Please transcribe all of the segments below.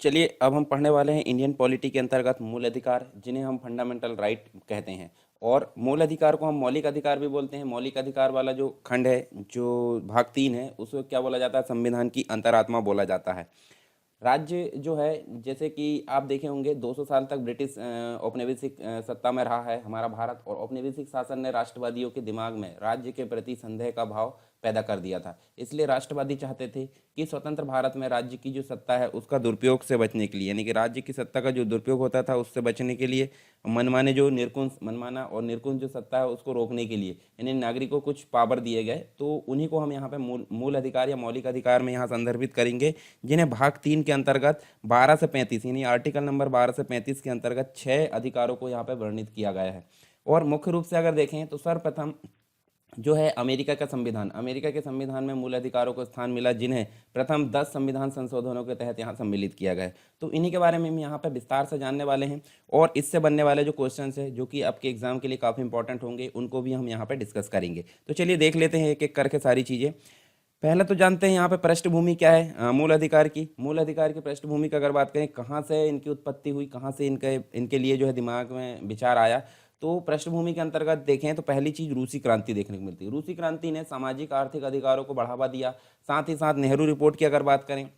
चलिए अब हम पढ़ने वाले हैं इंडियन पॉलिटी के अंतर्गत मूल अधिकार, जिन्हें हम फंडामेंटल राइट कहते हैं। और मूल अधिकार को हम मौलिक अधिकार भी बोलते हैं। मौलिक अधिकार वाला जो खंड है, जो भाग 3 है, उसको क्या बोला जाता है? संविधान की अंतरात्मा बोला जाता है। राज्य जो है, जैसे कि आप देखे होंगे 200 साल तक ब्रिटिश औपनिवेशिक सत्ता में रहा है हमारा भारत, और औपनिवेशिक शासन ने राष्ट्रवादियों के दिमाग में राज्य के प्रति संदेह का भाव पैदा कर दिया था। इसलिए राष्ट्रवादी चाहते थे कि स्वतंत्र भारत में राज्य की जो सत्ता है उसका दुरुपयोग से बचने के लिए, यानी कि राज्य की सत्ता का जो दुरुपयोग होता था उससे बचने के लिए, मनमाना और निरकुंज जो सत्ता है उसको रोकने के लिए यानी नागरिकों को कुछ पावर दिए गए। तो उन्हीं को हम यहाँ पे मूल अधिकार या मौलिक अधिकार में यहाँ संदर्भित करेंगे, जिन्हें भाग 3 के अंतर्गत 12 से 35 यानी आर्टिकल नंबर 12 से 35 के अंतर्गत 6 अधिकारों को यहाँ पे वर्णित किया गया है। और मुख्य रूप से अगर देखें तो सर्वप्रथम जो है अमेरिका के संविधान में मूल अधिकारों को स्थान मिला, जिन्हें प्रथम 10 संविधान संशोधनों के तहत यहाँ सम्मिलित किया गया है। तो इन्हीं के बारे में हम यहाँ पे विस्तार से जानने वाले हैं, और इससे बनने वाले जो क्वेश्चंस हैं जो कि आपके एग्जाम के लिए काफ़ी इंपॉर्टेंट होंगे, उनको भी हम यहाँ पे डिस्कस करेंगे। तो चलिए देख लेते हैं एक एक करके सारी चीज़ें। पहले तो जानते हैं यहाँ पे पृष्ठभूमि क्या है मूल अधिकार की पृष्ठभूमि की अगर बात करें, कहाँ से इनकी उत्पत्ति हुई, कहाँ से इनके लिए जो है दिमाग में विचार आया। तो पृष्ठभूमि के अंतर्गत देखें तो पहली चीज रूसी क्रांति देखने को मिलती है। रूसी क्रांति ने सामाजिक आर्थिक अधिकारों को बढ़ावा दिया। साथ ही साथ नेहरू रिपोर्ट की अगर बात करें,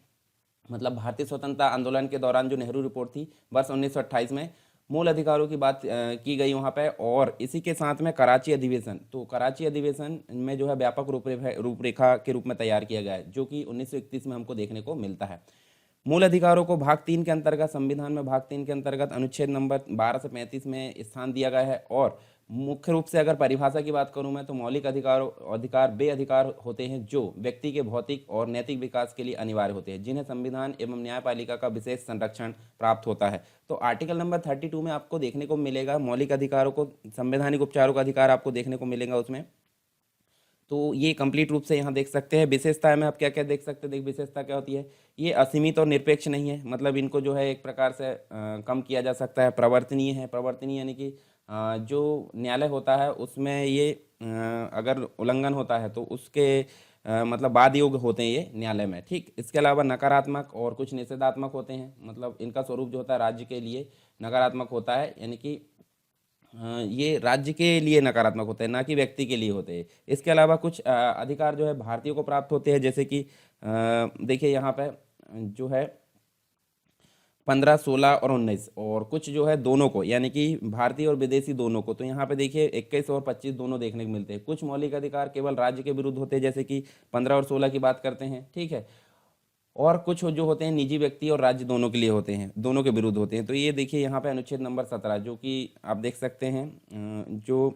मतलब भारतीय स्वतंत्रता आंदोलन के दौरान जो नेहरू रिपोर्ट थी वर्ष 1928 में, मूल अधिकारों की बात की गई वहाँ पे। और इसी के साथ में कराची अधिवेशन, तो कराची अधिवेशन में जो है व्यापक रूपरेखा के रूप में तैयार किया गया है, जो कि 1931 में हमको देखने को मिलता है। मूल अधिकारों को भाग 3 के अंतर्गत, संविधान में भाग 3 के अंतर्गत अनुच्छेद नंबर 12 से 35 में स्थान दिया गया है। और मुख्य रूप से अगर परिभाषा की बात करूं मैं, तो मौलिक अधिकार वे अधिकार होते हैं जो व्यक्ति के भौतिक और नैतिक विकास के लिए अनिवार्य होते हैं, जिन्हें संविधान एवं न्यायपालिका का विशेष संरक्षण प्राप्त होता है। तो आर्टिकल नंबर 32 में आपको देखने को मिलेगा मौलिक अधिकारों को, संवैधानिक उपचारों का अधिकार आपको देखने को मिलेगा उसमें। तो ये कंप्लीट रूप से यहाँ देख सकते हैं। विशेषताएं में आप क्या क्या देख सकते हैं? देख, विशेषता क्या होती है? ये असीमित और निरपेक्ष नहीं है, मतलब इनको जो है एक प्रकार से कम किया जा सकता है। प्रवर्तनीय है, प्रवर्तनीय यानी कि जो न्यायालय होता है उसमें ये अगर उल्लंघन होता है तो उसके मतलब बाद योग होते हैं ये न्यायालय में, ठीक। इसके अलावा नकारात्मक और कुछ निषेधात्मक होते हैं, मतलब इनका स्वरूप जो होता है राज्य के लिए नकारात्मक होता है, यानी कि ये राज्य के लिए नकारात्मक होते हैं, ना कि व्यक्ति के लिए होते हैं। इसके अलावा कुछ अधिकार जो है भारतीयों को प्राप्त होते हैं, जैसे कि देखिए यहाँ पे जो है 15, 16 और 19, और कुछ जो है दोनों को, यानी कि भारतीय और विदेशी दोनों को। तो यहाँ पे देखिए 21 और 25 दोनों देखने को मिलते हैं। कुछ मौलिक अधिकार केवल राज्य के विरुद्ध होते हैं, जैसे कि 15 और 16 की बात करते हैं, ठीक है। और कुछ जो होते हैं निजी व्यक्ति और राज्य दोनों के लिए होते हैं, दोनों के विरुद्ध होते हैं। तो ये देखिए यहाँ पे अनुच्छेद नंबर 17, जो कि आप देख सकते हैं जो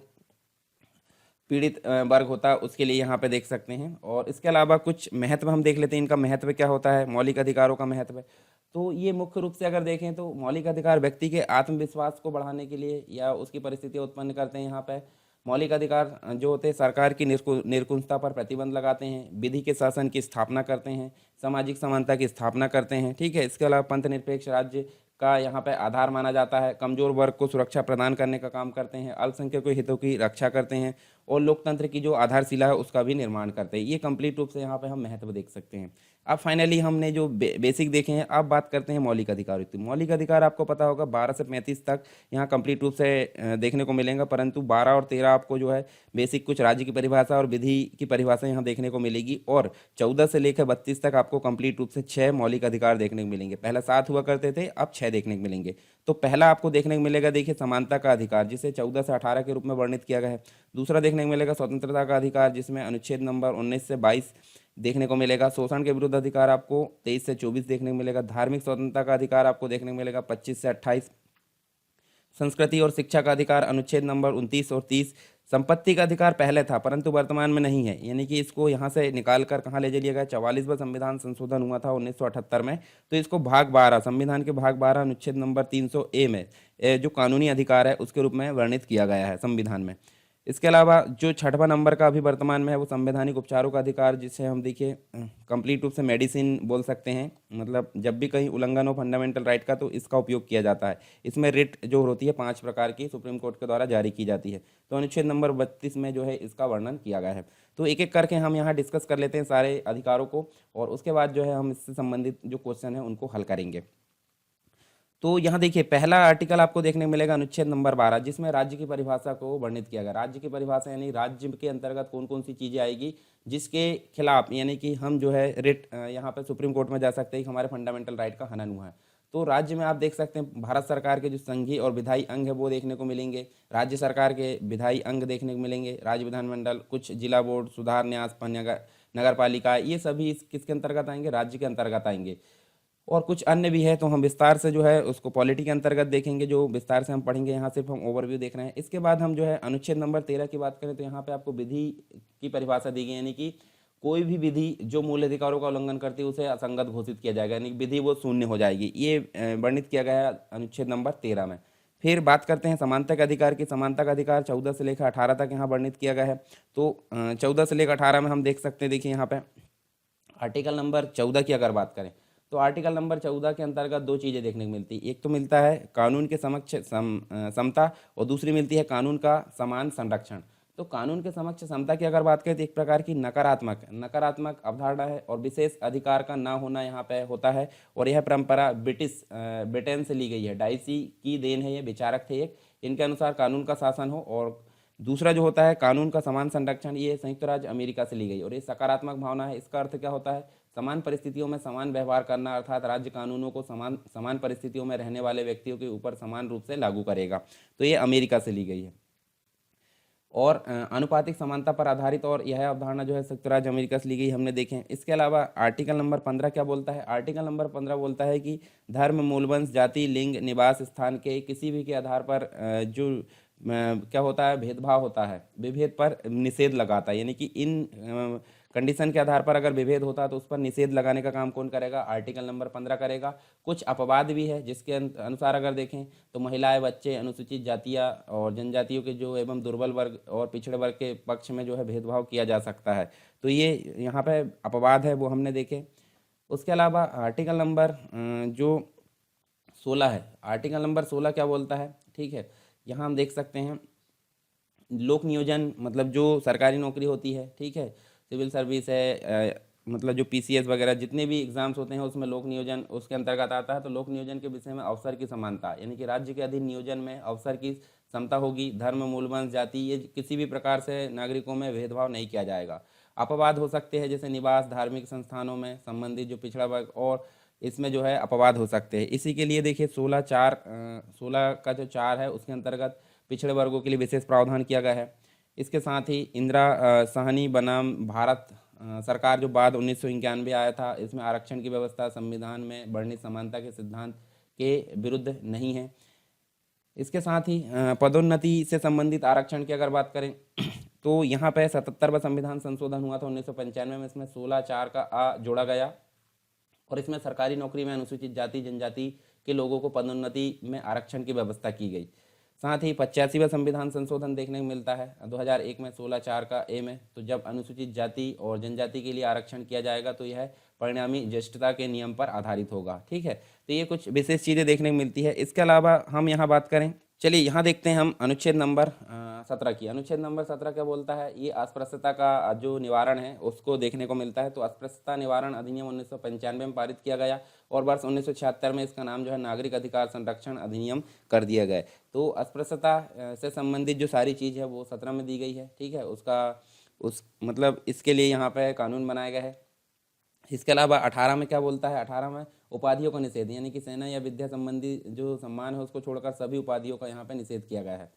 पीड़ित वर्ग होता है उसके लिए यहाँ पे देख सकते हैं। और इसके अलावा कुछ महत्व हम देख लेते हैं, इनका महत्व क्या होता है, मौलिक अधिकारों का महत्व। तो ये मुख्य रूप से अगर देखें तो मौलिक अधिकार व्यक्ति के आत्मविश्वास को बढ़ाने के लिए या उसकी परिस्थितियाँ उत्पन्न करते हैं। यहाँ पे मौलिक अधिकार जो होते हैं सरकार की निरकुशता पर प्रतिबंध लगाते हैं, विधि के शासन की स्थापना करते हैं, सामाजिक समानता की स्थापना करते हैं, ठीक है। इसके अलावा पंथ निरपेक्ष राज्य का यहाँ पे आधार माना जाता है, कमजोर वर्ग को सुरक्षा प्रदान करने का काम करते हैं, अल्पसंख्यकों के हितों की रक्षा करते हैं, और लोकतंत्र की जो आधारशिला है उसका भी निर्माण करते हैं। ये कंप्लीट रूप से यहाँ पे हम महत्व देख सकते हैं। अब फाइनली हमने जो बेसिक देखे हैं, अब बात करते हैं मौलिक अधिकार की। मौलिक अधिकार आपको पता होगा 12 से 35 तक यहाँ कंप्लीट रूप से देखने को मिलेंगे, परंतु 12 और 13 आपको जो है बेसिक कुछ राज्य की परिभाषा और विधि की परिभाषा यहाँ देखने को मिलेगी, और 14 से लेकर 32 तक आपको कंप्लीट रूप से 6 मौलिक अधिकार देखने को मिलेंगे। पहले 7 हुआ करते थे, अब 6 देखने को मिलेंगे। तो पहला आपको देखने को मिलेगा, देखिए, समानता का अधिकार, जिसे 14 से 18 के रूप में वर्णित किया गया है। दूसरा देखने को मिलेगा स्वतंत्रता का अधिकार, जिसमें अनुच्छेद नंबर 19 से 22 देखने को मिलेगा। शोषण के विरुद्ध अधिकार आपको 23 से 24 देखने को मिलेगा। धार्मिक स्वतंत्रता का अधिकार आपको देखने को मिलेगा 25 से 28। संस्कृति और शिक्षा का अधिकार अनुच्छेद नंबर 29 और 30। संपत्ति का अधिकार पहले था परंतु वर्तमान में नहीं है, यानी कि इसको यहाँ से निकाल कर कहाँ ले लिया गया? 44वां संविधान संशोधन हुआ था 1978 में, तो इसको भाग 12, संविधान के भाग 12 अनुच्छेद नंबर 300A में जो कानूनी अधिकार है उसके रूप में वर्णित किया गया है संविधान में। इसके अलावा जो 6वां नंबर का अभी वर्तमान में है वो संवैधानिक उपचारों का अधिकार, जिसे हम देखिए कंप्लीट रूप से मेडिसिन बोल सकते हैं, मतलब जब भी कहीं उल्लंघन हो फंडामेंटल राइट का तो इसका उपयोग किया जाता है। इसमें रिट जो होती है 5 प्रकार की सुप्रीम कोर्ट के द्वारा जारी की जाती है। तो अनुच्छेद नंबर 32 में जो है इसका वर्णन किया गया है। तो एक एक करके हम यहाँ डिस्कस कर लेते हैं सारे अधिकारों को, और उसके बाद जो है हम इससे संबंधित जो क्वेश्चन है उनको हल करेंगे। तो यहाँ देखिए पहला आर्टिकल आपको देखने को मिलेगा अनुच्छेद नंबर 12, जिसमें राज्य की परिभाषा को वर्णित किया गया। राज्य की परिभाषा यानी राज्य के अंतर्गत कौन कौन सी चीज़ें आएगी जिसके खिलाफ यानी कि हम जो है रिट यहाँ पे सुप्रीम कोर्ट में जा सकते हैं कि हमारे फंडामेंटल राइट का हनन हुआ है। तो राज्य में आप देख सकते हैं भारत सरकार के जो संघीय और विधायी अंग है वो देखने को मिलेंगे, राज्य सरकार के विधायी अंग देखने को मिलेंगे, राज्य विधानमंडल, कुछ जिला बोर्ड, सुधार न्यास, नगर पालिका, ये सभी किसके अंतर्गत आएंगे, राज्य के अंतर्गत आएंगे। और कुछ अन्य भी है तो हम विस्तार से जो है उसको पॉलिटी के अंतर्गत देखेंगे, जो विस्तार से हम पढ़ेंगे। यहाँ सिर्फ हम ओवरव्यू देख रहे हैं। इसके बाद हम जो है अनुच्छेद नंबर 13 की बात करें तो यहाँ पे आपको विधि की परिभाषा दी गई, यानी कि कोई भी विधि जो मूल अधिकारों का उल्लंघन करती है उसे असंगत घोषित किया जाएगा, यानी कि विधि वो शून्य हो जाएगी। ये वर्णित किया गया है अनुच्छेद नंबर 13 में। फिर बात करते हैं समानता के अधिकार की। समानता का अधिकार 14 से लेकर 18 तक यहाँ वर्णित किया गया है। तो 14 से लेकर 18 में हम देख सकते हैं, देखिए यहाँ पे आर्टिकल नंबर 14 की अगर बात करें तो आर्टिकल नंबर 14 के अंतर्गत दो चीज़ें देखने को मिलती है। एक तो मिलता है कानून के समक्ष समता, और दूसरी मिलती है कानून का समान संरक्षण। तो कानून के समक्ष समता की अगर बात करें तो एक प्रकार की नकारात्मक नकारात्मक अवधारणा है और विशेष अधिकार का ना होना यहाँ पे होता है। और यह परंपरा ब्रिटेन से ली गई है, डाइसी की देन है, ये विचारक थे एक। इनके अनुसार कानून का शासन हो। और दूसरा जो होता है कानून का समान संरक्षण, ये संयुक्त राज्य अमेरिका से ली गई और ये सकारात्मक भावना है। इसका अर्थ क्या होता है, समान परिस्थितियों में समान व्यवहार करना, अर्थात राज्य कानूनों को समान समान परिस्थितियों में रहने वाले व्यक्तियों के ऊपर समान रूप से लागू करेगा। तो ये अमेरिका से ली गई है। और अनुपातिक समानता पर आधारित और यह अवधारणा जो है संयुक्त राज्य अमेरिका से ली गई, हमने देखे हैं। इसके अलावा आर्टिकल नंबर 15 क्या बोलता है, आर्टिकल नंबर 15 बोलता है कि धर्म, मूलवंश, जाति, लिंग, निवास स्थान के किसी भी के आधार पर जो क्या होता है भेदभाव होता है, विभेद पर निषेध लगाता है। यानी कि इन कंडीशन के आधार पर अगर विभेद होता है तो उस पर निषेध लगाने का काम कौन करेगा, आर्टिकल नंबर 15 करेगा। कुछ अपवाद भी है जिसके अनुसार अगर देखें तो महिलाएं, बच्चे, अनुसूचित जातियाँ और जनजातियों के जो एवं दुर्बल वर्ग और पिछड़े वर्ग के पक्ष में जो है भेदभाव किया जा सकता है। तो ये यहाँ पे अपवाद है वो हमने देखे। उसके अलावा आर्टिकल नंबर जो 16 है, आर्टिकल नंबर 16 क्या बोलता है, ठीक है। यहाँ हम देख सकते हैं लोक नियोजन, मतलब जो सरकारी नौकरी होती है, ठीक है, सिविल सर्विस है, मतलब जो पीसीएस वगैरह जितने भी एग्जाम्स होते हैं उसमें लोक नियोजन उसके अंतर्गत आता है। तो लोक नियोजन के विषय में अवसर की समानता, यानी कि राज्य के अधीन नियोजन में अवसर की समता होगी। धर्म, मूलवंश, जाति, ये किसी भी प्रकार से नागरिकों में भेदभाव नहीं किया जाएगा। अपवाद हो सकते हैं जैसे निवास, धार्मिक संस्थानों में संबंधित जो पिछड़ा वर्ग, और इसमें जो है अपवाद हो सकते हैं। इसी के लिए देखिए 16 का जो 4 है उसके अंतर्गत पिछड़े वर्गों के लिए विशेष प्रावधान किया गया है। इसके साथ ही इंदिरा साहनी बनाम भारत सरकार जो बाद 1991 आया था, इसमें आरक्षण की व्यवस्था संविधान में वर्णित समानता के सिद्धांत के विरुद्ध नहीं है। इसके साथ ही पदोन्नति से संबंधित आरक्षण की अगर बात करें तो यहाँ पे 77वां संविधान संशोधन हुआ था 1995 में, इसमें 16(4) का आ जोड़ा गया और इसमें सरकारी नौकरी में अनुसूचित जाति जनजाति के लोगों को पदोन्नति में आरक्षण की व्यवस्था की गई। साथ ही 85वां संविधान संशोधन देखने को मिलता है 2001 में 16(4) का ए में। तो जब अनुसूचित जाति और जनजाति के लिए आरक्षण किया जाएगा तो यह परिणामी ज्येष्ठता के नियम पर आधारित होगा, ठीक है। तो ये कुछ विशेष चीज़ें देखने को मिलती है। इसके अलावा हम यहाँ बात करें, चलिए यहाँ देखते हैं हम अनुच्छेद नंबर 17 की। अनुच्छेद नंबर 17 क्या बोलता है, ये अस्पृश्यता का जो निवारण है उसको देखने को मिलता है। तो अस्पृश्यता निवारण अधिनियम 1995 में पारित किया गया और वर्ष 1976 में इसका नाम जो है नागरिक अधिकार संरक्षण अधिनियम कर दिया गया। तो अस्पृश्यता से संबंधित जो सारी चीज़ है वो 17 में दी गई है, ठीक है। उस मतलब इसके लिए यहाँ पे कानून बनाया गया है। इसके अलावा 18 में क्या बोलता है, 18 में उपाधियों का निषेध, यानी कि सेना या विद्या संबंधी जो सम्मान है उसको छोड़कर सभी उपाधियों का यहाँ पे निषेध किया गया है।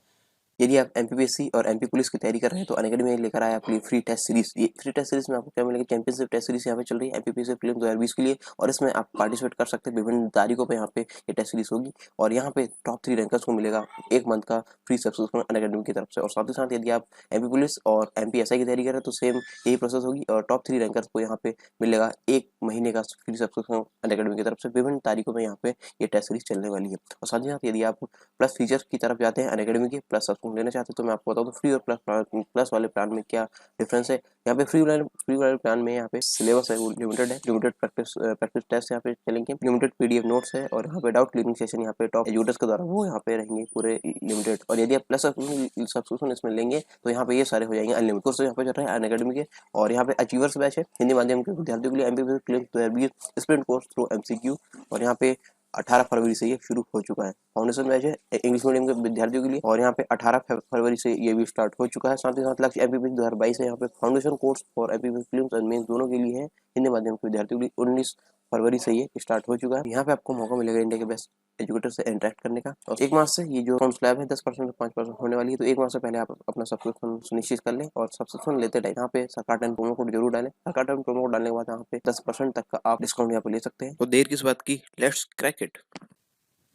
यदि आप एमपीपीएससी और एमपी पुलिस की तैयारी कर रहे हैं तो अनअकैडमी में लेकर आया आपके फ्री टेस्ट सीरीज। ये फ्री टेस्ट सीरीज में आपको क्या मिलेगा, चैंपियनशिप टेस्ट सीरीज यहाँ पे चल रही है एमपीपीएससी प्रीलिम्स 2020 के लिए और इसमें आप पार्टिसिपेट कर सकते हैं। विभिन्न तारीखों पे यहाँ पे ये टेस्ट सीरीज होगी और यहाँ पे टॉप 3 रैंकर्स को मिलेगा 1 मंथ का फ्री सब्सक्रिप्शन अनअकैडमी की तरफ से। और साथ ही साथ यदि आप एमपी पुलिस और एमपीएसआई की तैयारी कर रहे हैं तो सेम यही प्रोसेस होगी और टॉप 3 रैंकर्स को यहाँ पे मिलेगा 1 महीने का फ्री सब्सक्रिप्शन अनअकैडमी की तरफ से। विभिन्न तारीखों में यहाँ पे ये टेस्ट सीरीज चलने वाली है। और साथ ही साथ यदि आप प्लस फीचर्स की तरफ जाते हैं अनअकैडमी के प्लस सब्सक्रिप्शन लेना चाहते हैं तो मैं आपको बता दूं फ्री और प्लस वाले प्लान में क्या डिफरेंस है। यहाँ पे फ्री वाले प्लान में यहाँ पे सिलेबस है वो लिमिटेड है, लिमिटेड प्रैक्टिस टेस्ट यहाँ पे चलेंगे, लिमिटेड पीडीएफ नोट्स है और यहाँ पे डाउट क्लियरिंग सेशन यहाँ पे टॉप एजुकेटर्स के द्वारा वो यहाँ पे रहेंगे पूरे लिमिटेड। और यदि आप प्लस सब्सक्रिप्शन इसमें लेंगे तो यहाँ पे ये सारे हो जाएंगे अनलिमिटेड कोर्स यहाँ पे चल रहा है अनअकैडमी के। और यहाँ पे अचीवर्स बैच है हिंदी माध्यम के विद्यार्थियों के लिए MPPSC prelims 2020 sprint course through MCQ और यहाँ पे 18 फरवरी से ये शुरू हो चुका है। फाउंडेशन बैच है इंग्लिश मीडियम के विद्यार्थियों के लिए, और यहाँ पे 18 फरवरी से ये भी स्टार्ट हो चुका है। साथ ही साथ लक्ष्य एमपीपीएससी 2022 है, यहाँ पे फाउंडेशन कोर्स और एमपीपीएससी प्रीलिम्स और मेंस दोनों के लिए है। हिंदी माध्यम के विद्यार्थियों के लिए 19 फरवरी से ये स्टार्ट हो चुका है। यहाँ पे आपको मौका मिलेगा इंडिया के बेस्ट एजुकेटर से इंटरेक्ट करने का। और एक माह से ये जो फॉर्म स्लैब है 10% से 5% होने वाली है, तो एक माह से पहले आप अपना सब्सक्रिप्शन सुनिश्चित कर लें। और सब्सक्रिप्शन लेते टाइम यहाँ पे सरकार टाइम प्रोमो कोड जरूर डालें। सरकार टाइम प्रोमो कोड डालने के बाद यहाँ पे 10% तक का आप डिस्काउंट यहाँ पे ले सकते हैं। तो देर किस बात की, लेट्स क्रैक इट।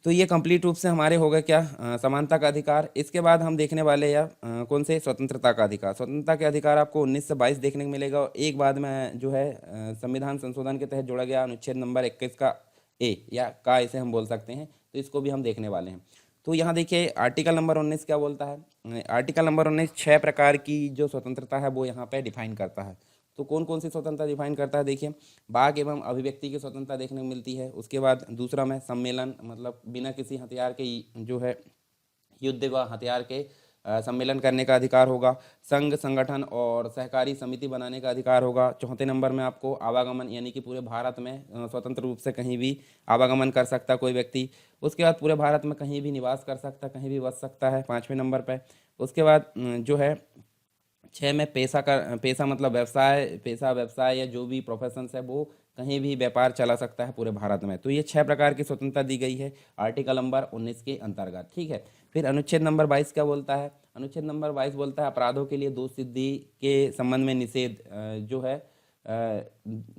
तो ये कंप्लीट रूप से हमारे हो गए क्या, समानता का अधिकार। इसके बाद हम देखने वाले या कौन से, स्वतंत्रता का अधिकार। स्वतंत्रता के अधिकार आपको 19 से 22 देखने को मिलेगा, और एक बाद में जो है संविधान संशोधन के तहत जोड़ा गया अनुच्छेद नंबर 21 का ए या का इसे हम बोल सकते हैं, तो इसको भी हम देखने वाले हैं। तो यहाँ देखिए आर्टिकल नंबर 19 क्या बोलता है। आर्टिकल नंबर 19 6 प्रकार की जो स्वतंत्रता है वो यहाँ पे डिफाइन करता है। तो कौन कौन सी स्वतंत्रता डिफाइन करता है, देखिए वाक एवं अभिव्यक्ति की स्वतंत्रता देखने को मिलती है। उसके बाद दूसरा में सम्मेलन, मतलब बिना किसी हथियार के जो है युद्ध व हथियार के सम्मेलन करने का अधिकार होगा। संघ, संगठन और सहकारी समिति बनाने का अधिकार होगा। चौथे नंबर में आपको आवागमन, यानी कि पूरे भारत में स्वतंत्र रूप से कहीं भी आवागमन कर सकता कोई व्यक्ति। उसके बाद पूरे भारत में कहीं भी निवास कर सकता, कहीं भी बस सकता है, 5वें नंबर पे। उसके बाद जो है 6 में पेशा मतलब व्यवसाय, पेशा व्यवसाय या जो भी प्रोफेशंस है वो कहीं भी व्यापार चला सकता है पूरे भारत में। तो ये 6 प्रकार की स्वतंत्रता दी गई है आर्टिकल नंबर 19 के अंतर्गत, ठीक है। फिर अनुच्छेद नंबर 22 क्या बोलता है। अनुच्छेद नंबर 22 बोलता है अपराधों के लिए दोष सिद्धि के संबंध में निषेध, जो है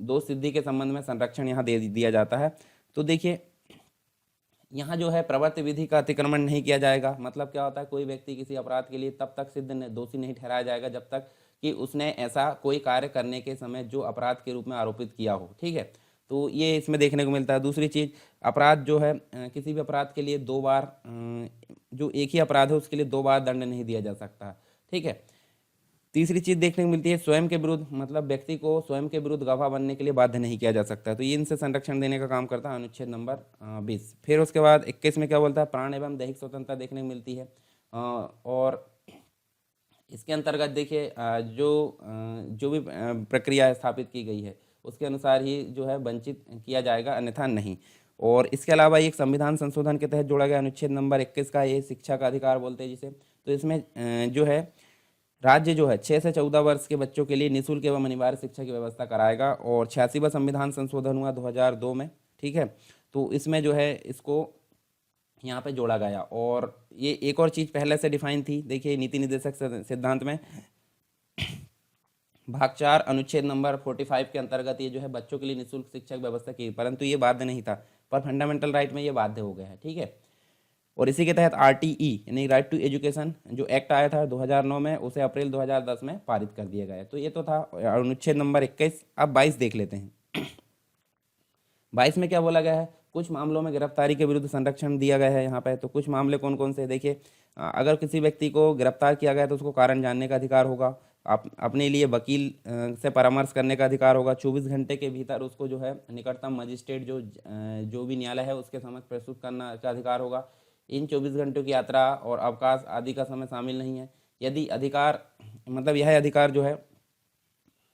दोष सिद्धि के संबंध में संरक्षण यहाँ दे दिया जाता है। तो देखिए यहाँ जो है प्रवर्ति विधि का अतिक्रमण नहीं किया जाएगा। मतलब क्या होता है, कोई व्यक्ति किसी अपराध के लिए तब तक दोषी नहीं ठहराया जाएगा जब तक कि उसने ऐसा कोई कार्य करने के समय जो अपराध के रूप में आरोपित किया हो, ठीक है। तो ये इसमें देखने को मिलता है। दूसरी चीज, अपराध जो है किसी भी अपराध के लिए 2 बार, जो एक ही अपराध है उसके लिए 2 बार दंड नहीं दिया जा सकता, ठीक है। तीसरी चीज देखने को मिलती है स्वयं के विरुद्ध, मतलब व्यक्ति को स्वयं के विरुद्ध गवाह बनने के लिए बाध्य नहीं किया जा सकता है। तो ये इनसे संरक्षण देने का काम करता है अनुच्छेद नंबर 20। फिर उसके बाद 21 में क्या बोलता है, प्राण एवं दैहिक स्वतंत्रता देखने को मिलती है। और इसके अंतर्गत देखिए जो भी प्रक्रिया स्थापित की गई है उसके अनुसार ही जो है वंचित किया जाएगा, अन्यथा नहीं। और इसके अलावा एक संविधान संशोधन के तहत जोड़ा गया अनुच्छेद नंबर 21 का, ये शिक्षा का अधिकार बोलते हैं जिसे। तो इसमें जो है राज्य जो है 6 से 14 वर्ष के बच्चों के लिए निःशुल्क एवं अनिवार्य शिक्षा की व्यवस्था कराएगा। और 86वां संविधान संशोधन हुआ 2002 में, ठीक है। तो इसमें जो है इसको यहाँ पे जोड़ा गया। और ये एक और चीज़ पहले से डिफाइन थी, देखिए नीति निर्देशक सिद्धांत में भाग 4 अनुच्छेद नंबर 45 के अंतर्गत ये जो है बच्चों के लिए निःशुल्क शिक्षा की व्यवस्था की, परंतु ये बाध्य नहीं था, पर फंडामेंटल राइट में ये बाध्य हो गया है, ठीक है। और इसी के तहत आरटीई यानी राइट टू एजुकेशन जो एक्ट आया था 2009 में, उसे अप्रैल 2010 में पारित कर दिया गया है। तो ये तो था अनुच्छेद नंबर 21। अब 22 देख लेते हैं। 22 में क्या बोला गया है, कुछ मामलों में गिरफ्तारी के विरुद्ध संरक्षण दिया गया है यहाँ पे। तो कुछ मामले कौन कौन से, देखिए अगर किसी व्यक्ति को गिरफ्तार किया गया तो उसको कारण जानने का अधिकार होगा। आप अपने लिए वकील से परामर्श करने का अधिकार होगा। 24 घंटे के भीतर उसको जो है निकटतम मजिस्ट्रेट जो भी न्यायालय है उसके समक्ष प्रस्तुत करना का अधिकार होगा। इन 24 घंटों की यात्रा और अवकाश आदि का समय शामिल नहीं है। यदि अधिकार, मतलब यह अधिकार जो है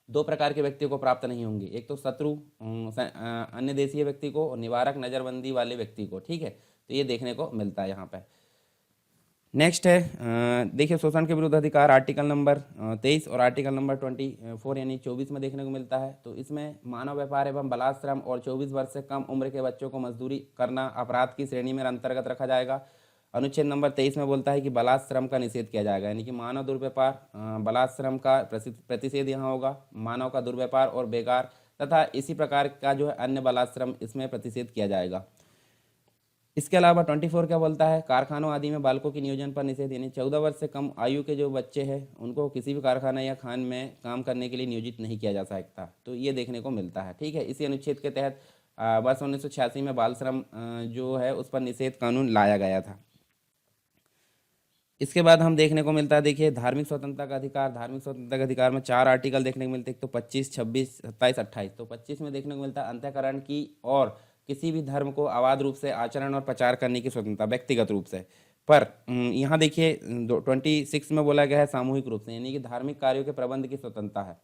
2 प्रकार के व्यक्तियों को प्राप्त नहीं होंगे, एक तो शत्रु अन्य देशीय व्यक्ति को, और निवारक नजरबंदी वाले व्यक्ति को, ठीक है। तो ये देखने को मिलता है यहाँ पे। नेक्स्ट है देखिए शोषण के विरुद्ध अधिकार, आर्टिकल नंबर 23 और आर्टिकल नंबर 24 यानी 24 में देखने को मिलता है। तो इसमें मानव व्यापार एवं बलात्श्रम और 24 वर्ष से कम उम्र के बच्चों को मजदूरी करना अपराध की श्रेणी में अंतर्गत रखा जाएगा। अनुच्छेद नंबर 23 में बोलता है कि बलात्श्रम का निषेध किया जाएगा, यानी कि मानव दुर्व्यापार, बलात्श्रम का प्रतिषेध यहाँ होगा। मानव का दुर्व्यापार और बेकार तथा इसी प्रकार का जो है अन्य बलात्श्रम इसमें प्रतिषेध किया जाएगा। इसके अलावा 24 क्या बोलता है, कारखानों आदि में बालकों के नियोजन पर निषेध, यानी 14 वर्ष से कम आयु के जो बच्चे हैं उनको किसी भी कारखाना या खान में काम करने के लिए नियोजित नहीं किया जा सकता। तो ये देखने को मिलता है, ठीक है। इसी अनुच्छेद के तहत वर्ष 1986 में बाल श्रम जो है उस पर निषेध कानून लाया गया था। इसके बाद हम देखने को मिलता है, देखिए धार्मिक स्वतंत्रता का अधिकार। धार्मिक स्वतंत्रता के अधिकार में 4 आर्टिकल देखने को मिलते हैं, एक तो 25, 26, 27, 28। तो 25 में देखने को मिलता है अंतःकरण की और किसी भी धर्म को अबाध रूप से आचरण और प्रचार करने की स्वतंत्रता व्यक्तिगत रूप से। पर यहाँ देखिए 26 में बोला गया है सामूहिक रूप से, यानी कि धार्मिक कार्यों के प्रबंध की स्वतंत्रता है।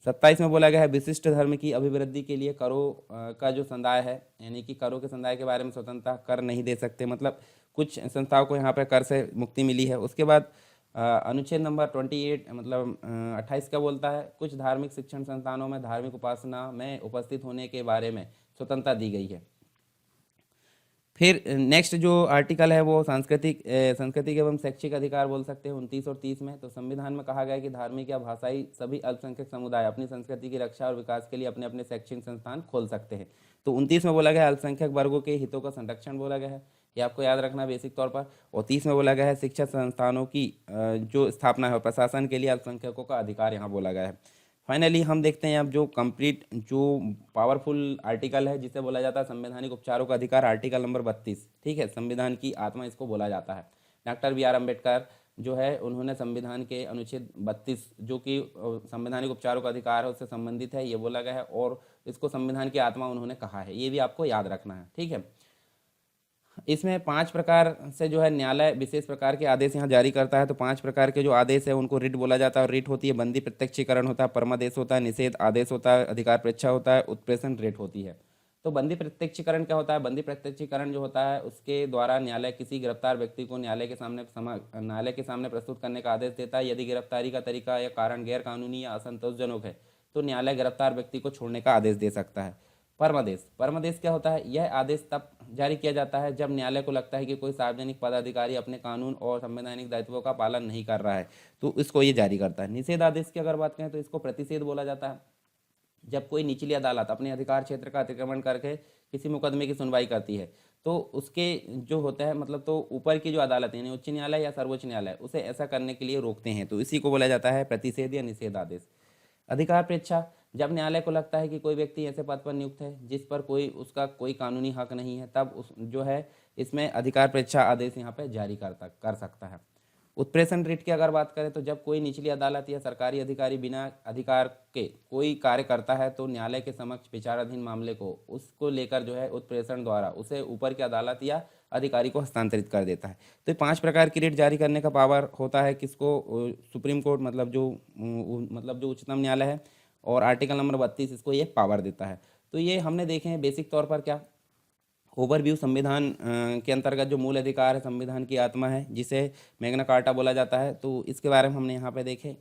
27 में बोला गया है विशिष्ट धर्म की अभिवृद्धि के लिए करों का जो संदाय है, यानी कि करों के संदाय के बारे में स्वतंत्रता, कर नहीं दे सकते, मतलब कुछ संस्थाओं को यहाँ पे कर से मुक्ति मिली है। उसके बाद अनुच्छेद नंबर 28 मतलब 28 क्या बोलता है, कुछ धार्मिक शिक्षण संस्थानों में धार्मिक उपासना में उपस्थित होने के बारे में स्वतंत्रता दी गई है। फिर नेक्स्ट जो आर्टिकल है वो सांस्कृतिक एवं शैक्षिक अधिकार बोल सकते हैं 29 और 30 में। तो संविधान में कहा गया है कि धार्मिक या भाषाई सभी अल्पसंख्यक समुदाय अपनी संस्कृति की रक्षा और विकास के लिए अपने अपने शैक्षणिक संस्थान खोल सकते हैं। तो 29 में बोला गया है अल्पसंख्यक वर्गों के हितों का संरक्षण बोला गया है, ये आपको याद रखना बेसिक तौर पर। और 30 में बोला गया है शिक्षा संस्थानों की जो स्थापना है और प्रशासन के लिए अल्पसंख्यकों का अधिकार यहाँ बोला गया है। फाइनली हम देखते हैं अब जो कंप्लीट जो पावरफुल आर्टिकल है जिसे बोला जाता है संवैधानिक उपचारों का अधिकार, आर्टिकल नंबर 32, ठीक है, संविधान की आत्मा इसको बोला जाता है। डॉक्टर बी आर अम्बेडकर जो है उन्होंने संविधान के अनुच्छेद 32 जो कि संवैधानिक उपचारों का अधिकार है उससे संबंधित है, ये बोला गया है और इसको संविधान की आत्मा उन्होंने कहा है, ये भी आपको याद रखना है, ठीक है। इसमें 5 प्रकार से जो है न्यायालय विशेष प्रकार के आदेश यहाँ जारी करता है। तो 5 प्रकार के जो आदेश है उनको रिट बोला जाता है, और रिट होती है बंदी प्रत्यक्षीकरण होता है, परमादेश होता है, निषेध आदेश होता है, अधिकार परीक्षा होता है, उत्प्रेषण रेट होती है। तो बंदी प्रत्यक्षीकरण क्या होता है, बंदी प्रत्यक्षीकरण जो होता है उसके द्वारा न्यायालय किसी गिरफ्तार व्यक्ति को न्यायालय के सामने प्रस्तुत करने का आदेश देता है। यदि गिरफ्तारी का तरीका या कारण गैर कानूनी या असंतोषजनक है तो न्यायालय गिरफ्तार व्यक्ति को छोड़ने का आदेश दे सकता है। परमादेश क्या होता है, यह आदेश तब जारी किया जाता है जब न्यायालय को लगता है कि कोई सार्वजनिक पदाधिकारी अपने कानून और संवैधानिक दायित्वों का पालन नहीं कर रहा है, तो इसको ये जारी करता है। निषेध आदेश की अगर बात करें तो इसको प्रतिषेध बोला जाता है। जब कोई निचली अदालत अपने अधिकार क्षेत्र का अतिक्रमण करके किसी मुकदमे की सुनवाई करती है तो उसके जो होता है मतलब तो ऊपर की जो अदालत है यानी उच्च न्यायालय या सर्वोच्च न्यायालय उसे ऐसा करने के लिए रोकते हैं, तो इसी को बोला जाता है प्रतिषेध या निषेध आदेश। अधिकार परीक्षा, जब न्यायालय को लगता है कि कोई व्यक्ति ऐसे पद पर नियुक्त है जिस पर उसका कोई कानूनी हक नहीं है, तब उस जो है इसमें अधिकार परीक्षा आदेश यहाँ पे जारी कर सकता है। उत्प्रेषण रिट की अगर बात करें तो जब कोई निचली अदालत या सरकारी अधिकारी बिना अधिकार के कोई कार्य करता है तो न्यायालय के समक्ष विचाराधीन मामले को उसको लेकर जो है उत्प्रेषण द्वारा उसे ऊपर की अदालत या अधिकारी को हस्तांतरित कर देता है। तो 5 प्रकार की रिट जारी करने का पावर होता है किसको, सुप्रीम कोर्ट मतलब जो उच्चतम न्यायालय है, और आर्टिकल नंबर 32 इसको ये पावर देता है। तो ये हमने देखे हैं बेसिक तौर पर क्या ओवरव्यू संविधान के अंतर्गत जो मूल अधिकार है, संविधान की आत्मा है जिसे मैग्ना कार्टा बोला जाता है, तो इसके बारे में हमने यहाँ पे देखे।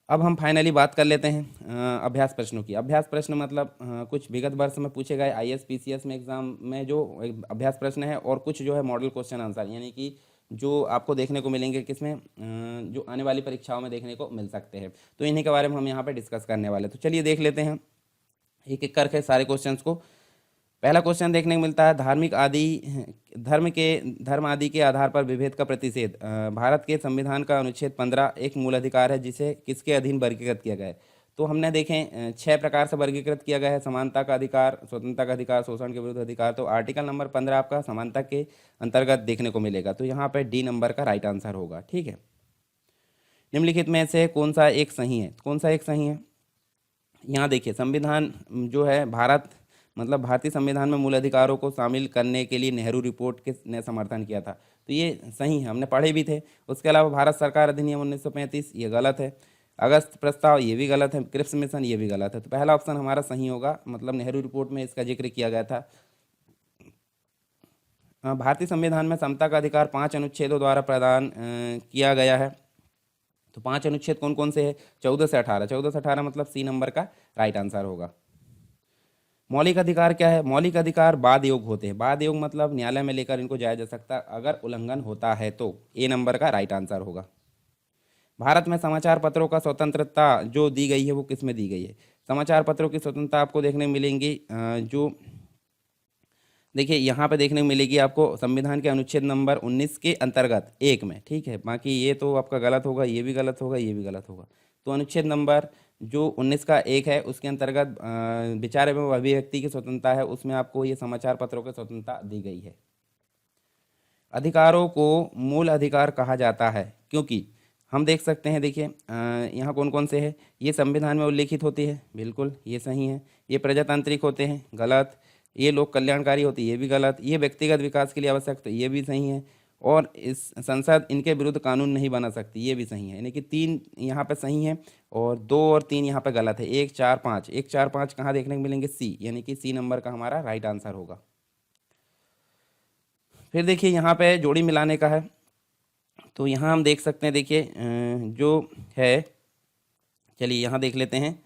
अब हम फाइनली बात कर लेते हैं अभ्यास प्रश्नों की। अभ्यास प्रश्न मतलब कुछ विगत वर्ष में पूछे गए आईएएस पीसीएस में एग्जाम में जो अभ्यास प्रश्न है, और कुछ जो है मॉडल क्वेश्चन आंसर, यानी कि जो आपको देखने को मिलेंगे किसमें, जो आने वाली परीक्षाओं में देखने को मिल सकते हैं। तो इन्हीं के बारे में हम यहाँ पे डिस्कस करने वाले। तो चलिए देख लेते हैं एक एक करके सारे क्वेश्चंस को। पहला क्वेश्चन देखने को मिलता है धर्म आदि के आधार पर विभेद का प्रतिषेध। भारत के संविधान का अनुच्छेद 15 एक मूल अधिकार है जिसे किसके अधीन वर्गीकृत किया गया है। तो हमने देखें 6 प्रकार से वर्गीकृत किया गया है, समानता का अधिकार, स्वतंत्रता का अधिकार, शोषण के विरुद्ध अधिकार। तो आर्टिकल नंबर 15 आपका समानता के अंतर्गत देखने को मिलेगा, तो यहाँ पर डी नंबर का राइट आंसर होगा, ठीक है। निम्नलिखित में से कौन सा एक सही है, कौन सा एक सही है, यहाँ देखिए संविधान जो है भारतीय संविधान में मूल अधिकारों को शामिल करने के लिए नेहरू रिपोर्ट के ने समर्थन किया था, तो ये सही है, हमने पढ़े भी थे। उसके अलावा भारत सरकार अधिनियम 1935 ये गलत है। अगस्त प्रस्ताव ये भी गलत है। क्रिप्स मिशन ये भी गलत है। तो पहला ऑप्शन हमारा सही होगा, मतलब नेहरू रिपोर्ट में इसका जिक्र किया गया था। भारतीय संविधान में समता का अधिकार 5 अनुच्छेदों द्वारा प्रदान किया गया है। तो 5 अनुच्छेद कौन कौन से है, 14 से 18। 14 से 18 मतलब सी नंबर का राइट आंसर होगा। मौलिक अधिकार क्या है, मौलिक अधिकार बाद योग होते हैं। बाद योग मतलब न्यायालय में लेकर इनको जाया जा सकता है, अगर उल्लंघन होता है तो ए नंबर का राइट आंसर होगा। भारत में समाचार पत्रों का स्वतंत्रता जो दी गई है वो किस में दी गई है। समाचार पत्रों की स्वतंत्रता आपको देखने को मिलेंगी जो देखिए यहाँ पे देखने को मिलेगी आपको संविधान के अनुच्छेद नंबर 19 के अंतर्गत 1 में, ठीक है। बाकी ये तो आपका गलत होगा, ये भी गलत होगा, ये भी गलत होगा। तो अनुच्छेद नंबर जो 19 का 1 है उसके अंतर्गत विचार एवं अभिव्यक्ति की स्वतंत्रता है, उसमें आपको ये समाचार पत्रों की स्वतंत्रता दी गई है। अधिकारों को मूल अधिकार कहा जाता है क्योंकि हम देख सकते हैं, देखिए यहाँ कौन कौन से हैं, ये संविधान में उल्लेखित होती है, बिल्कुल ये सही है। ये प्रजातांत्रिक होते हैं, गलत। ये लोक कल्याणकारी होती है, ये भी गलत। ये व्यक्तिगत विकास के लिए आवश्यक, तो ये भी सही है। और इस संसद इनके विरुद्ध कानून नहीं बना सकती, ये भी सही है। यानी कि 3 यहाँ पे सही है और 2 और 3 यहाँ पे गलत है। 1 4 5, 1 4 5 कहाँ देखने को मिलेंगे? सी, यानी कि सी नंबर का हमारा राइट आंसर होगा। फिर देखिए यहाँ पे जोड़ी मिलाने का है, तो यहाँ हम देख सकते हैं, देखिए जो है, चलिए यहाँ देख लेते हैं।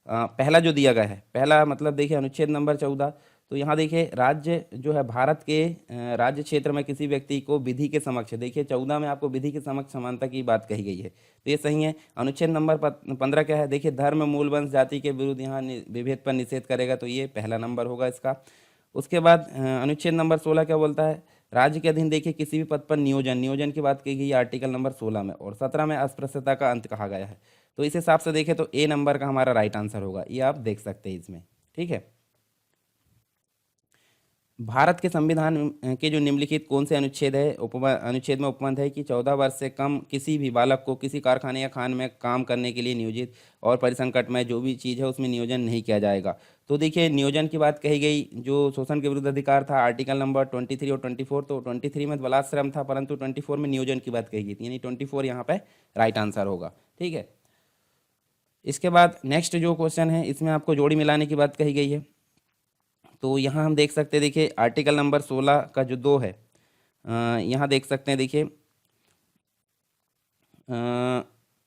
पहला जो दिया गया है, पहला मतलब देखिए अनुच्छेद नंबर 14, तो यहाँ देखिए राज्य जो है भारत के राज्य क्षेत्र में किसी व्यक्ति को विधि के समक्ष, देखिए 14 में आपको विधि के समक्ष समानता की बात कही गई है, तो ये सही है। अनुच्छेद नंबर 15 क्या है? देखिए धर्म, मूल, वंश, जाति के विरुद्ध यहाँ विभेद पर निषेध करेगा, तो ये पहला नंबर होगा इसका। उसके बाद अनुच्छेद नंबर 16 क्या बोलता है? राज्य के अधीन देखिए किसी भी पद पर नियोजन, नियोजन की बात की गई है आर्टिकल नंबर 16 में, और 17 में अस्पृश्यता का अंत कहा गया है। तो इस हिसाब से देखें तो ए नंबर का हमारा राइट आंसर होगा, ये आप देख सकते हैं इसमें। ठीक है, भारत के संविधान के जो निम्नलिखित कौन से अनुच्छेद है, अनुच्छेद में उपबंध है कि 14 वर्ष से कम किसी भी बालक को किसी कारखाने या खान में काम करने के लिए नियोजित और परिसंकट में जो भी चीज़ है उसमें नियोजन नहीं किया जाएगा। तो देखिए नियोजन की बात कही गई, जो शोषण के विरुद्ध अधिकार था आर्टिकल नंबर 23 और 24, तो 23 में बलाश्रम था, परंतु 24 में नियोजन की बात कही गई थी, यानी 24 यहाँ पे राइट आंसर होगा। ठीक है, इसके बाद नेक्स्ट जो क्वेश्चन है इसमें आपको जोड़ी मिलाने की बात कही गई है, तो यहाँ हम देख सकते हैं, देखिए आर्टिकल नंबर 16 का जो 2 है, यहाँ देख सकते हैं, देखिए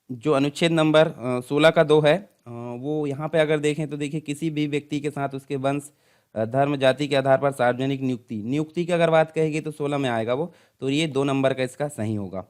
जो अनुच्छेद नंबर 16 का 2 है, वो यहाँ पे अगर देखें तो देखिए किसी भी व्यक्ति के साथ उसके वंश, धर्म, जाति के आधार पर सार्वजनिक नियुक्ति, नियुक्ति की अगर बात कहेगी तो 16 में आएगा वो, तो ये 2 नंबर का इसका सही होगा।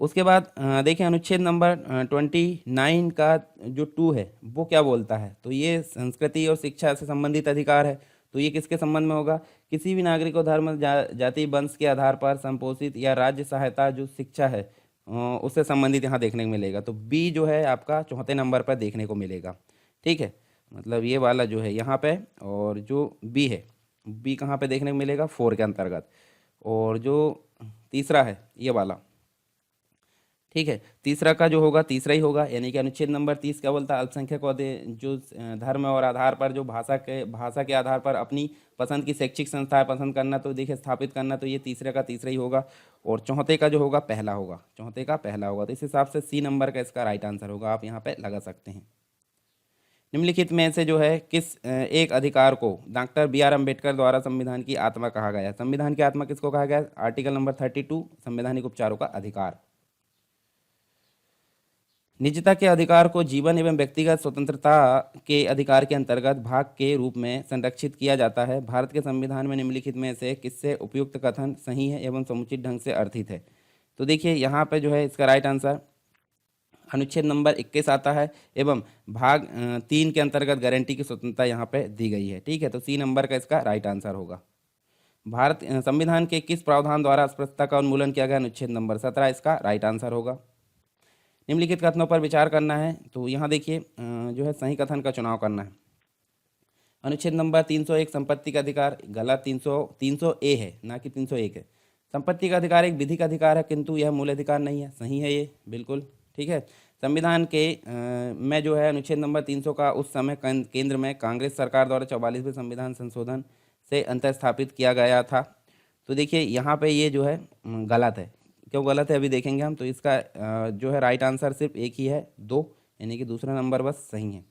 उसके बाद देखिए अनुच्छेद नंबर 29 का जो 2 है वो क्या बोलता है? तो ये संस्कृति और शिक्षा से संबंधित अधिकार है, तो ये किसके संबंध में होगा? किसी भी नागरिक को धर्म, जाति, वंश के आधार पर संपोषित या राज्य सहायता जो शिक्षा है उससे संबंधित यहाँ देखने को मिलेगा, तो बी जो है आपका चौथे नंबर पर देखने को मिलेगा। ठीक है, मतलब ये वाला जो है यहाँ पे, और जो बी है, बी कहाँ पे देखने को मिलेगा? 4 के अंतर्गत, और जो तीसरा है ये वाला, ठीक है, तीसरा का जो होगा तीसरा ही होगा, यानी कि अनुच्छेद नंबर 30 क्या बोलता है? अल्पसंख्यक को जो धर्म और आधार पर जो भाषा के आधार पर अपनी पसंद की शैक्षिक संस्थाएं पसंद करना, तो देखिए स्थापित करना, तो ये तीसरे का तीसरा ही होगा, और चौथे का जो होगा पहला होगा, चौथे का पहला होगा, तो इस हिसाब से सी नंबर का इसका राइट आंसर होगा, आप यहाँ पे लगा सकते हैं। निम्नलिखित में से जो है किस एक अधिकार को डॉक्टर बी आर अम्बेडकर द्वारा संविधान की आत्मा कहा गया है? संविधान की आत्मा किसको कहा गया है? आर्टिकल नंबर 32 संवैधानिक उपचारों का अधिकार। निजता के अधिकार को जीवन एवं व्यक्तिगत स्वतंत्रता के अधिकार के अंतर्गत भाग के रूप में संरक्षित किया जाता है। भारत के संविधान में निम्नलिखित में से किससे उपयुक्त कथन सही है एवं समुचित ढंग से अर्थित है? तो देखिए यहाँ पे जो है इसका राइट आंसर अनुच्छेद नंबर 21 आता है, एवं भाग 3 के अंतर्गत गारंटी की स्वतंत्रता यहाँ पे दी गई है। ठीक है, तो सी नंबर का इसका राइट आंसर होगा। भारत संविधान के किस प्रावधान द्वारा अस्पृश्यता का उन्मूलन किया गया? अनुच्छेद नंबर 17 इसका राइट आंसर होगा। निम्नलिखित कथनों पर विचार करना है, तो यहाँ देखिए जो है सही कथन का चुनाव करना है। अनुच्छेद नंबर 301 संपत्ति का अधिकार, गलत, 300 ए है ना कि 301 है। संपत्ति का अधिकार एक विधिक अधिकार है, किंतु यह मूल अधिकार नहीं है, सही है ये बिल्कुल। ठीक है, संविधान के में जो है अनुच्छेद नंबर 300 का उस समय केंद्र में कांग्रेस सरकार द्वारा 44वें संविधान संशोधन से अंतर स्थापित किया गया था। तो देखिए यहाँ पे ये जो है गलत है, क्यों गलत है अभी देखेंगे हम। तो इसका जो है राइट आंसर सिर्फ एक ही है, 2, यानी कि दूसरा नंबर बस सही है।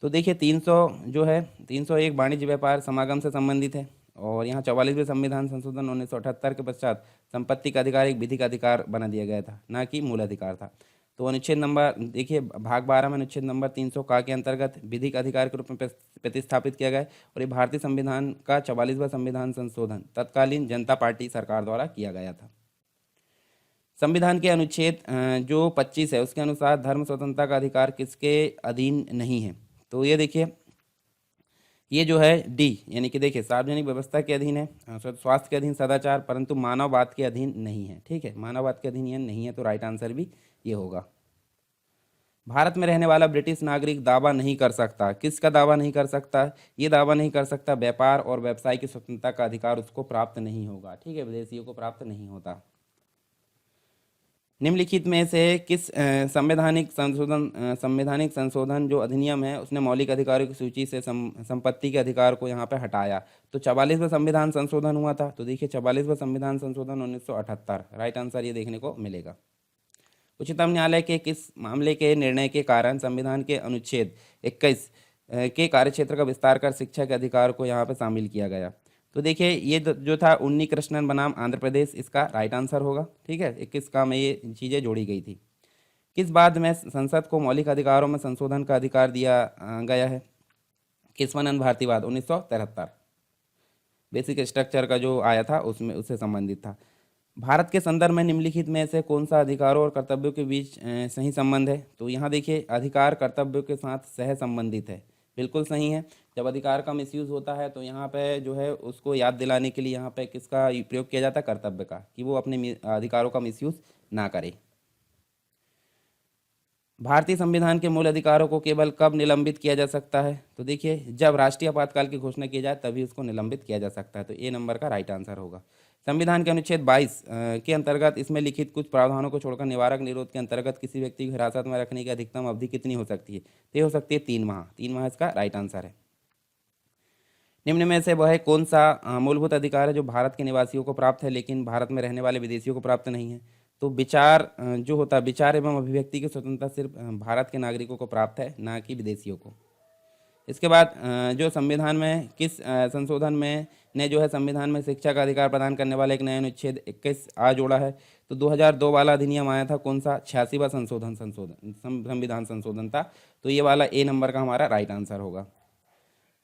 तो देखिए 300 जो है 301 वाणिज्य व्यापार समागम से संबंधित है, और यहाँ 44वें संविधान संशोधन 1978 के पश्चात संपत्ति का अधिकार एक विधिक अधिकार बना दिया गया था, ना कि मूल अधिकार था। तो अनुच्छेद नंबर देखिए भाग 12 में अनुच्छेद नंबर 300 का के अंतर्गत विधिक अधिकार के रूप में प्रतिस्थापित किया गया है, और ये भारतीय संविधान का 44वां संविधान संशोधन तत्कालीन जनता पार्टी सरकार द्वारा किया गया था। संविधान के अनुच्छेद जो 25 है उसके अनुसार धर्म स्वतंत्रता का अधिकार किसके अधीन नहीं है? तो ये देखिए ये जो है डी, यानी कि देखिए सार्वजनिक व्यवस्था के अधीन है, स्वास्थ्य के अधीन, सदाचार, परंतु मानववाद के अधीन नहीं है। ठीक है, मानववाद के अधीन ये नहीं है, तो राइट आंसर भी ये होगा। भारत में रहने वाला ब्रिटिश नागरिक दावा नहीं कर सकता, किसका दावा नहीं कर सकता? ये दावा नहीं कर सकता व्यापार और व्यवसाय की स्वतंत्रता का अधिकार उसको प्राप्त नहीं होगा। ठीक है, विदेशियों को प्राप्त नहीं होता। निम्नलिखित में से किस संवैधानिक संशोधन जो अधिनियम है उसने मौलिक अधिकारों की सूची से संपत्ति के अधिकार को यहाँ पे हटाया? तो 44वां संविधान संशोधन हुआ था। तो देखिए 44वां संविधान संशोधन 1978, राइट आंसर ये देखने को मिलेगा। उच्चतम न्यायालय के किस मामले के निर्णय के कारण संविधान के अनुच्छेद 21 के कार्यक्षेत्र का विस्तार कर शिक्षा के अधिकार को यहाँ पे शामिल किया गया? तो देखिए ये जो था उन्नी कृष्णन बनाम आंध्र प्रदेश, इसका राइट आंसर होगा। ठीक है, 21 का में ये चीज़ें जोड़ी गई थी। किस बात में संसद को मौलिक अधिकारों में संशोधन का अधिकार दिया गया है? केशवानंद भारतीवाद 1973, बेसिक स्ट्रक्चर का जो आया था उसमें उससे संबंधित था। भारत के संदर्भ में निम्नलिखित में से कौन सा अधिकारों और कर्तव्यों के बीच सही संबंध है? तो यहाँ देखिए अधिकार कर्तव्यों के साथ सह संबंधित है, बिल्कुल सही है। जब अधिकार का मिसयूज़ होता है तो यहाँ पे जो है उसको याद दिलाने के लिए यहाँ पे किसका प्रयोग किया जाता है? कर्तव्य का, कि वो अपने अधिकारों का मिसयूज़ ना करे। भारतीय संविधान के मूल अधिकारों को केवल कब निलंबित किया जा सकता है? तो देखिए जब राष्ट्रीय आपातकाल की घोषणा की जाए तभी उसको निलंबित किया जा सकता है। तो ए नंबर का राइट आंसर होगा। संविधान के अनुच्छेद 22 के अंतर्गत इसमें लिखित कुछ प्रावधानों को छोड़कर निवारक निरोध के अंतर्गत किसी व्यक्ति को हिरासत में रखने की अधिकतम अवधि कितनी हो सकती है? तो ये हो सकती है 3 माह। 3 माह इसका राइट आंसर है। निम्न में से वह कौन सा मूलभूत अधिकार है जो भारत के निवासियों को प्राप्त है लेकिन भारत में रहने वाले विदेशियों को प्राप्त नहीं है? तो विचार जो होता है, विचार एवं अभिव्यक्ति की स्वतंत्रता सिर्फ भारत के नागरिकों को प्राप्त है, ना कि विदेशियों को। इसके बाद जो संविधान में किस संशोधन में ने जो है संविधान में शिक्षा का अधिकार प्रदान करने वाला एक नया अनुच्छेद 21 आ जोड़ा है? तो 2002 वाला अधिनियम आया था, कौन सा? 86वां संविधान संशोधन था। तो ये वाला ए नंबर का हमारा राइट आंसर होगा।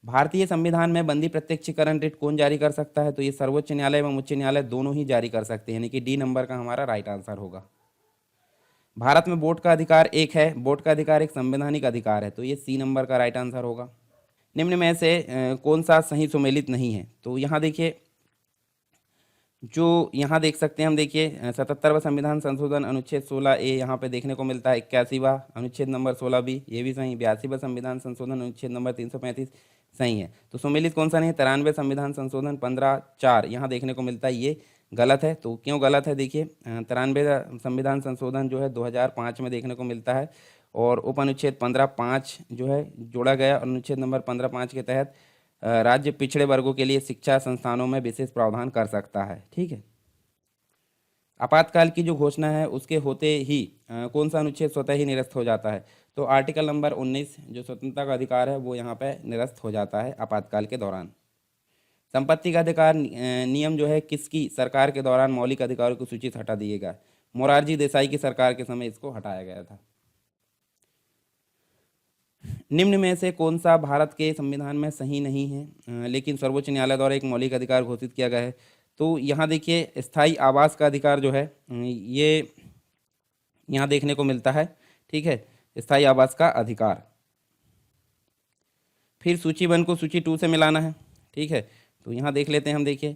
भारतीय संविधान में बंदी प्रत्यक्षीकरण रिट कौन जारी कर सकता है? तो ये सर्वोच्च न्यायालय एवं उच्च न्यायालय दोनों ही जारी कर सकते हैं, यानी कि डी नंबर का हमारा राइट आंसर होगा। भारत में वोट का अधिकार एक है, वोट का अधिकार एक संवैधानिक अधिकार है, तो ये सी नंबर का राइट आंसर होगा। निम्न में से कौन सा सही सुमेलित नहीं है? तो यहाँ देखिए जो यहाँ देख सकते हैं हम, देखिए 77वां संविधान संशोधन अनुच्छेद 16A यहाँ पे देखने को मिलता है। 81वां अनुच्छेद नंबर 16B ये भी सही। 82वां संविधान संशोधन अनुच्छेद नंबर 335 सही है। तो सुमेलित कौन सा नहीं? 93 संविधान संशोधन 15(4) यहाँ देखने को मिलता है, ये गलत है। तो क्यों गलत है? देखिए 93 संविधान संशोधन जो है 2005 में देखने को मिलता है और उप अनुच्छेद 15(5) जो है जोड़ा गया। अनुच्छेद नंबर 15(5) के तहत राज्य पिछड़े वर्गों के लिए शिक्षा संस्थानों में विशेष प्रावधान कर सकता है। ठीक है, आपातकाल की जो घोषणा है उसके होते ही कौन सा अनुच्छेद स्वतः ही निरस्त हो जाता है? तो आर्टिकल नंबर 19 जो स्वतंत्रता का अधिकार है वो यहाँ पे निरस्त हो जाता है आपातकाल के दौरान। संपत्ति का अधिकार नियम जो है किसकी सरकार के दौरान मौलिक अधिकारों की सूची से हटा दिएगा? मोरारजी देसाई की सरकार के समय इसको हटाया गया था। निम्न में से कौन सा भारत के संविधान में सही नहीं है लेकिन सर्वोच्च न्यायालय द्वारा एक मौलिक अधिकार घोषित किया गया है? तो यहाँ देखिए स्थायी आवास का अधिकार जो है ये यहाँ देखने को मिलता है। ठीक है, स्थायी आवास का अधिकार। फिर सूची 1 को सूची 2 से मिलाना है। ठीक है, तो यहाँ देख लेते हैं हम। देखिए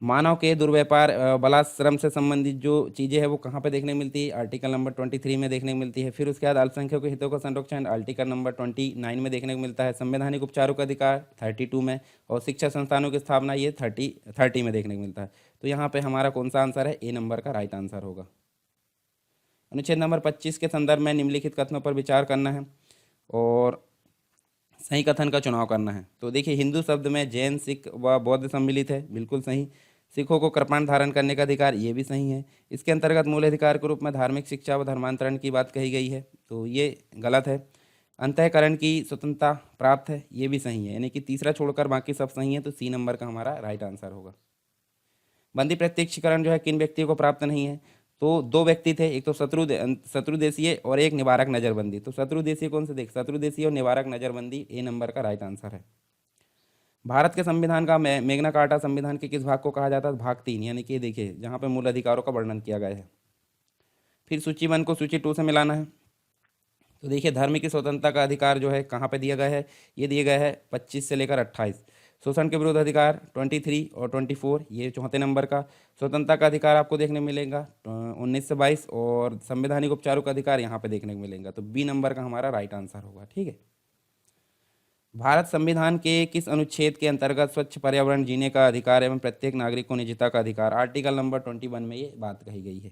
मानव के दुर्व्यापार बलात्श्रम से संबंधित जो चीज़ें हैं वो कहाँ पे देखने को मिलती है? आर्टिकल नंबर 23 में देखने को मिलती है। फिर उसके बाद अल्पसंख्यकों के हितों का संरक्षण आर्टिकल नंबर 29 में देखने को मिलता है। संवैधानिक उपचारों का अधिकार 32 में, और शिक्षा संस्थानों की स्थापना ये 30 में देखने को मिलता है। तो यहाँ पे हमारा कौन सा आंसर है? ए नंबर का राइट आंसर होगा। अनुच्छेद नंबर 25 के संदर्भ में निम्नलिखित कथनों पर विचार करना है और सही कथन का चुनाव करना है। तो देखिए हिंदू शब्द में जैन, सिख व बौद्ध सम्मिलित है, बिल्कुल सही। सिखों को कृपाण धारण करने का अधिकार, ये भी सही है। इसके अंतर्गत मूल अधिकार के रूप में धार्मिक शिक्षा व धर्मांतरण की बात कही गई है, तो ये गलत है। अंतःकरण की स्वतंत्रता प्राप्त है, ये भी सही है, यानी कि तीसरा छोड़कर बाकी सब सही है। तो सी नंबर का हमारा राइट आंसर होगा। बंदी प्रत्यक्षीकरण जो है किन व्यक्तियों को प्राप्त नहीं है? तो 2 व्यक्ति थे, एक तो शत्रुदेशीय और एक निवारक नजरबंदी। तो शत्रुदेशीय कौन से? देख, शत्रुदेशीय और निवारक नजरबंदी ए नंबर का राइट आंसर है। भारत के संविधान का मेग्ना कार्टा संविधान के किस भाग को कहा जाता है? भाग 3, यानी कि देखिए जहाँ पे मूल अधिकारों का वर्णन किया गया है। फिर सूची 1 को सूची 2 से मिलाना है। तो देखिए धर्म की स्वतंत्रता का अधिकार जो है कहाँ पे दिया गया है? ये दिया गया है 25 से लेकर 28। शोषण के विरुद्ध अधिकार 23 और 24, ये चौथे नंबर का। स्वतंत्रता का अधिकार आपको देखने को मिलेगा 19 से 22, और संवैधानिक उपचारों का अधिकार यहाँ पे देखने को मिलेगा। तो बी नंबर का हमारा राइट आंसर होगा। ठीक है, भारत संविधान के किस अनुच्छेद के अंतर्गत स्वच्छ पर्यावरण जीने का अधिकार एवं प्रत्येक नागरिक को निजता का अधिकार? आर्टिकल नंबर 21 में ये बात कही गई है।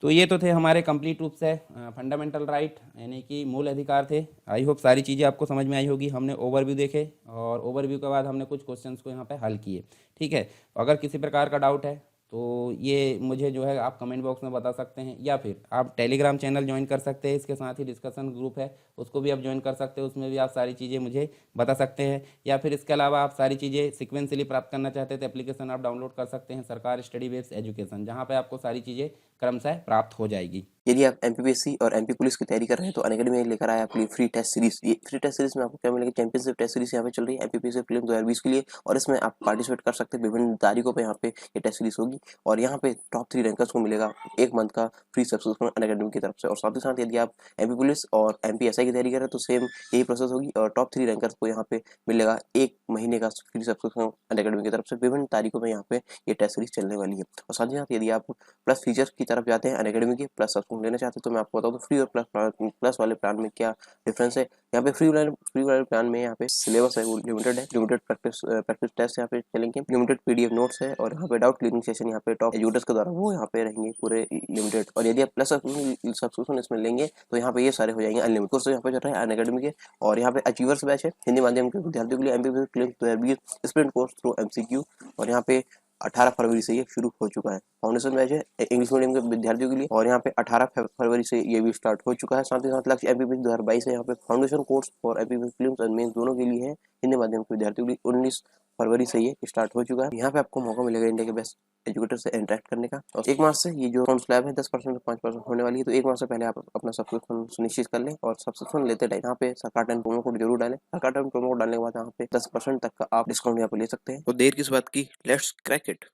तो ये तो थे हमारे कंप्लीट रूप से फंडामेंटल राइट यानी कि मूल अधिकार थे। आई होप सारी चीज़ें आपको समझ में आई होगी। हमने ओवरव्यू देखे और ओवरव्यू के बाद हमने कुछ क्वेश्चंस को यहाँ पे हल किए। ठीक है, अगर किसी प्रकार का डाउट है तो ये मुझे जो है आप कमेंट बॉक्स में बता सकते हैं, या फिर आप टेलीग्राम चैनल ज्वाइन कर सकते हैं। इसके साथ ही डिस्कशन ग्रुप है, उसको भी आप ज्वाइन कर सकते हो, उसमें भी आप सारी चीज़ें मुझे बता सकते हैं। या फिर इसके अलावा आप सारी चीज़ें सिक्वेंसली प्राप्त करना चाहते हैं तो एप्लीकेशन आप डाउनलोड कर सकते हैं, सरकार स्टडी बेस्ड एजुकेशन, जहाँ पे आपको सारी चीज़ें क्रमशः प्राप्त हो जाएगी। यदि आप एमपीपीएससी और एमपी पुलिस की तैयारी कर रहे हैं तो अनअकैडमी में लेकर आया आपके फ्री टेस्ट सीरीज। ये फ्री टेस्ट सीरीज में आपको क्या मिलेगा, चैंपियनशिप टेस्ट सीरीज यहाँ पे चल रही है एमपीपीएससी प्रीलिम्स 2020 के लिए, और इसमें आप पार्टिसिपेट कर सकते हैं। विभिन्न तारीखों पे यहाँ पे ये टेस्ट सीरीज होगी और यहाँ पे टॉप 3 रैंकर्स को मिलेगा 1 मंथ का फ्री सब्सक्रिप्शन अनअकैडमी की तरफ से। और साथ ही साथ यदि आप एमपी पुलिस और एमपीएसआई की तैयारी कर रहे हैं तो सेम यही प्रोसेस होगी और टॉप 3 रैंकर्स को यहाँ पे मिलेगा 1 महीने का फ्री सब्सक्रिप्शन अनअकैडमी की तरफ से। विभिन्न तारीखों में यहाँ पे ये टेस्ट सीरीज चलने वाली है। और साथ ही साथ यदि आप प्लस फीचर्स की तरफ जाते हैं अनअकैडमी के, प्लस सब्सक्रिप्शन लेना चाहते हैं, तो मैं आपको बता दूं फ्री और प्लस वाले प्लान में क्या डिफरेंस है। यहाँ पे फ्री वाले प्लान में यहाँ पे सिलेबस है वो लिमिटेड है, लिमिटेड प्रैक्टिस टेस्ट यहाँ पे चलेंगे, लिमिटेड पीडीएफ नोट्स है और यहाँ पे डाउट क्लियरिंग सेशन यहाँ पे टॉप एजुकेटर्स के द्वारा वो यहाँ पे रहेंगे पूरे लिमिटेड। और यदि आप प्लस सब्सक्रिप्शन इसमें लेंगे तो यहाँ पे ये सारे हो जाएंगे अनलिमिटेड कोर्स यहाँ पे चल रहा है अनअकैडमी के। और यहाँ पे अचीवर्स बैच है हिंदी माध्यम के विद्यार्थियों के लिए, MPPSC prelims 2020 sprint course through MCQ, और यहाँ पे 18 फरवरी से ये शुरू हो चुका है। फाउंडेशन बैच है इंग्लिश मीडियम के विद्यार्थियों के लिए और यहाँ पे 18 फरवरी से ये भी स्टार्ट हो चुका है। साथ ही साथ लक्ष्य एमपीपीएससी 2022 है, यहाँ पे फाउंडेशन कोर्स और एमपीपीएससी प्रीलिम्स और मेंस दोनों के लिए है हिंदी माध्यम के विद्यार्थियों के लिए। 19 फरवरी से ये स्टार्ट हो चुका है। यहाँ पे आपको मौका मिलेगा इंडिया के बेस्ट एजुकेटर से इंटरेक्ट करने का। और 1 मार्च से ये जो फॉर्म स्लैब है 10% से 5% होने वाली है, तो 1 मार्च से पहले आप अपना सब्सक्रिप्शन सुनिश्चित कर लें। और सब्सक्रिप्शन लेते टाइम यहाँ पे सरकार टाइम प्रोमो कोड जरूर डालें। सरकार टाइम प्रोमो कोड डालने के बाद यहाँ पे 10% तक का आप डिस्काउंट यहाँ पे ले सकते हैं। तो देर किस बात की, लेट्स क्रैक इट।